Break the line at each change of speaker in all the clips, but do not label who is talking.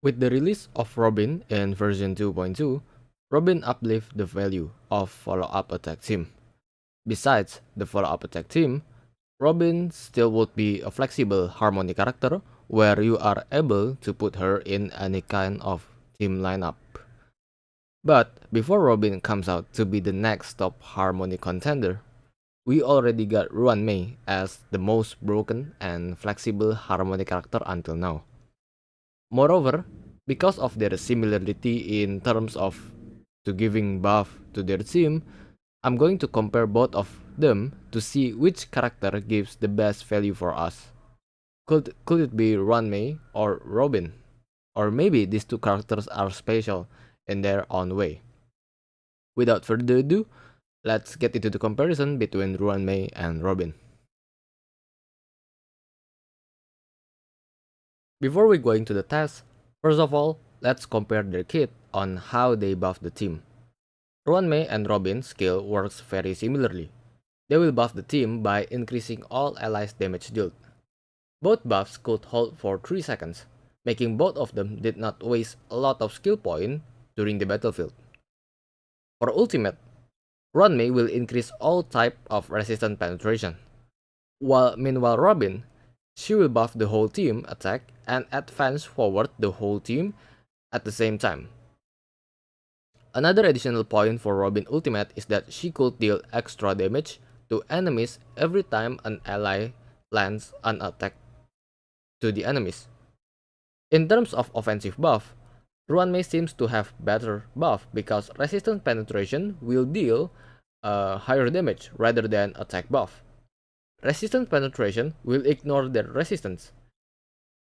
With the release of Robin in version 2.2, Robin uplifted the value of follow-up attack team. Besides the follow-up attack team, Robin still would be a flexible harmony character where you are able to put her in any kind of team lineup. But before Robin comes out to be the next top harmony contender, we already got Ruan Mei as the most broken and flexible harmony character until now. Moreover, because of their similarity in terms of to giving buff to their team, I'm going to compare both of them to see which character gives the best value for us. Could it be Ruan Mei or Robin? Or maybe these two characters are special in their own way. Without further ado, let's get into the comparison between Ruan Mei and Robin. Before we go into the test, first of all, let's compare their kit on how they buff the team. Ruan Mei and Robin's skill works very similarly. They will buff the team by increasing all allies' damage dealt. Both buffs could hold for 3 seconds, making both of them did not waste a lot of skill points during the battlefield. For ultimate, Ruan Mei will increase all type of resistance penetration, while meanwhile Robin, she will buff the whole team attack and advance forward the whole team at the same time. Another additional point for Robin ultimate is that she could deal extra damage to enemies every time an ally lands an attack to the enemies. In terms of offensive buff, Ruan Mei seems to have better buff because resistance penetration will deal higher damage rather than attack buff. Resistance penetration will ignore their resistance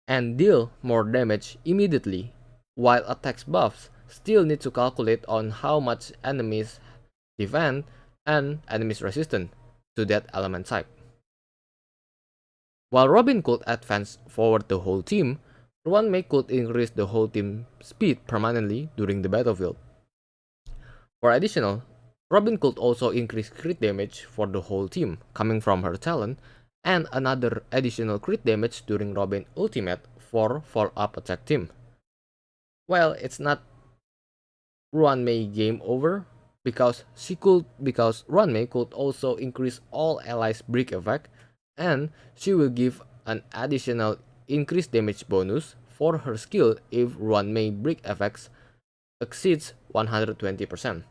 and deal more damage immediately, while attacks buffs still need to calculate on how much enemies defend and enemies resistant to that element type. While Robin could advance forward the whole team, Ruan Mei could increase the whole team speed permanently during the battlefield. For additional, Robin could also increase crit damage for the whole team coming from her talent, and another additional crit damage during Robin ultimate for follow-up attack team. Well, it's not Ruan Mei game over because Ruan Mei could also increase all allies brick effect, and she will give an additional increased damage bonus for her skill if Ruan Mei brick effects exceeds 120%.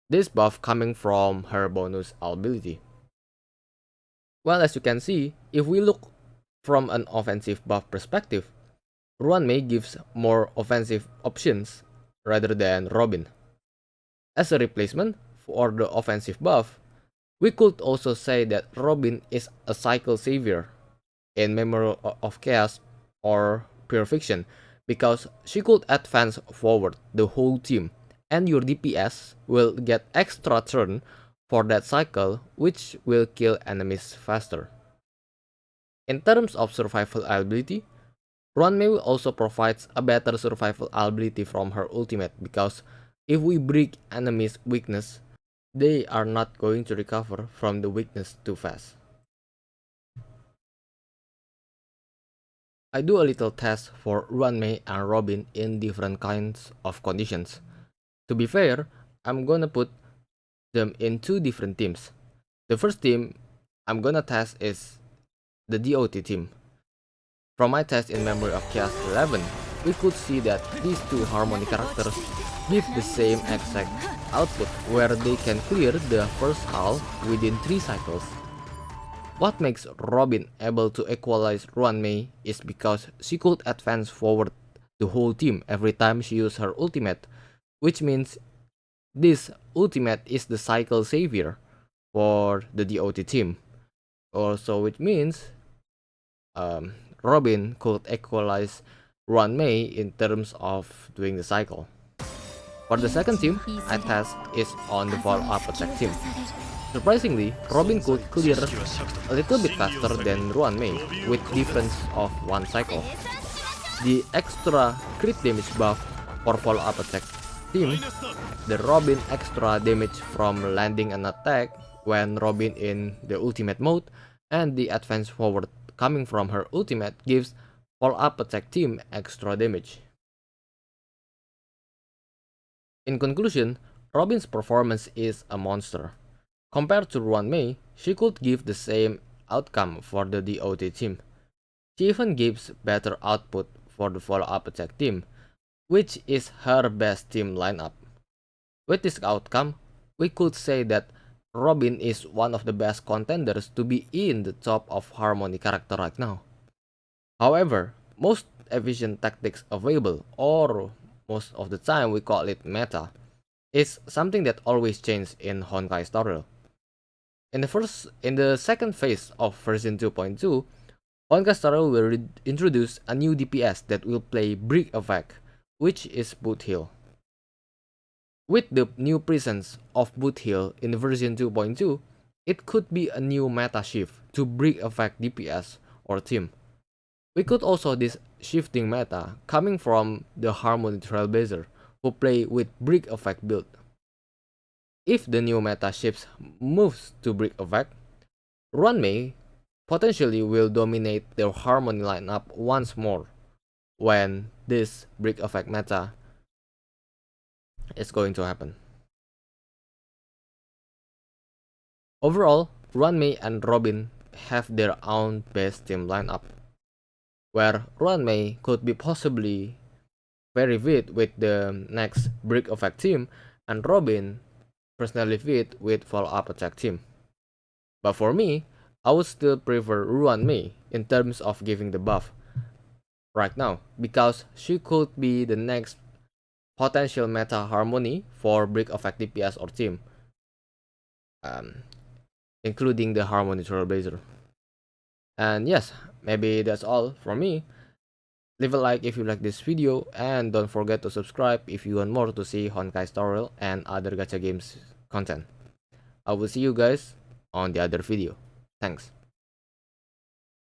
This buff coming from her bonus ability. Well, as you can see, if we look from an offensive buff perspective, Ruan Mei gives more offensive options rather than Robin. As a replacement for the offensive buff, we could also say that Robin is a cycle savior in Memory of Chaos or Pure Fiction because she could advance forward the whole team and your DPS will get extra turn for that cycle, which will kill enemies faster. In terms of survival ability, Ruan Mei also provides a better survival ability from her ultimate because if we break enemies' weakness, they are not going to recover from the weakness too fast. I do a little test for Ruan Mei and Robin in different kinds of conditions. To be fair, I'm gonna put them in two different teams. The first team I'm gonna test is the DOT team. From my test in Memory of Chaos 11, we could see that these two harmony characters give the same exact output where they can clear the first half within 3 cycles. What makes Robin able to equalize Ruan Mei is because she could advance forward the whole team every time she used her ultimate, which means this ultimate is the cycle savior for the DOT team. Also, which means Robin could equalize Ruan Mei in terms of doing the cycle. For the second team, I test is on the follow-up attack team. Surprisingly, Robin could clear a little bit faster than Ruan Mei with difference of 1 cycle. The extra crit damage buff for follow-up attack team, the Robin extra damage from landing an attack when Robin in the ultimate mode, and the advance forward coming from her ultimate gives follow-up attack team extra damage. In conclusion, Robin's performance is a monster. Compared to Ruan Mei, she could give the same outcome for the DOT team. She even gives better output for the follow-up attack team, which is her best team lineup. With this outcome, we could say that Robin is one of the best contenders to be in the top of Harmony character right now. However, most efficient tactics available, or most of the time we call it meta, is something that always changes in Honkai Star Rail. In the second phase of version 2.2, Honkai Star Rail will introduce a new DPS that will play Brick Effect, which is Boot Heal. With the new presence of Boot Heal in version 2.2, it could be a new meta shift to Brick Effect DPS or team. We could also this shifting meta coming from the Harmony Trailblazer who play with Brick Effect build. If the new meta shifts moves to Brick Effect, Ruan Mei potentially will dominate their Harmony lineup once more when this Brick Effect meta is going to happen. Overall, Ruan Mei and Robin have their own best team lineup, where Ruan Mei could be possibly very fit with the next Brick Effect team, and Robin personally fit with follow-up attack team. But for me, I would still prefer Ruan Mei in terms of giving the buff right now, because she could be the next potential meta harmony for Brick Effect DPS or team, including the Harmony Trailblazer. And yes, maybe that's all from me. Leave a like if you like this video, and don't forget to subscribe if you want more to see Honkai Star Rail and other gacha games content. I will see you guys on the other video. Thanks.